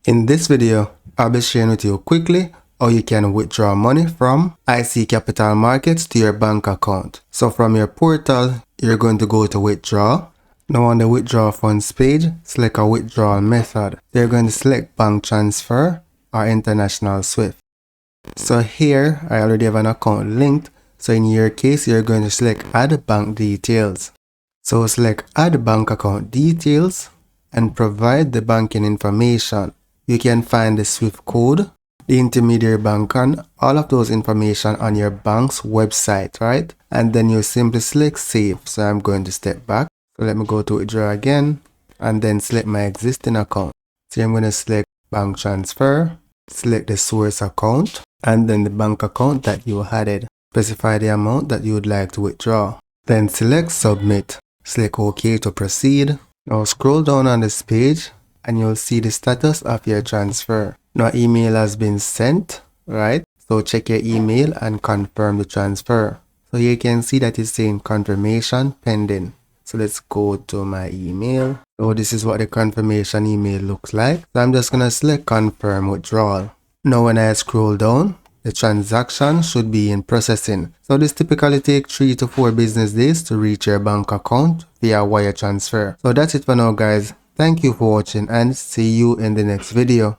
In this video, I'll be sharing with you quickly how you can withdraw money from IC Capital Markets to your bank account. So from your portal, you're going to go to withdraw. Now on the withdraw funds page, select a withdrawal method. You're going to select bank transfer or international SWIFT. So here, I already have an account linked. So in your case, you're going to select add bank details. So select add bank account details and provide the banking information. You can find the SWIFT code, the intermediary bank, and all of those information on your bank's website, right? And then you simply select save. So I'm going to step back. So let me go to withdraw again and then select my existing account. So I'm going to select bank transfer, select the source account, and then the bank account that you added. Specify the amount that you would like to withdraw. Then select submit. Select OK to proceed. Now scroll down on this page and you'll see the status of your transfer. Now email has been sent, right? So check your email and confirm the transfer. So you can see that it's saying confirmation pending. So let's go to my email. So this is what the confirmation email looks like. So I'm just going to select confirm withdrawal. Now when I scroll down, the transaction should be in processing. So this typically takes 3 to 4 business days to reach your bank account via wire transfer. So that's it for now, guys. Thank you for watching and see you in the next video.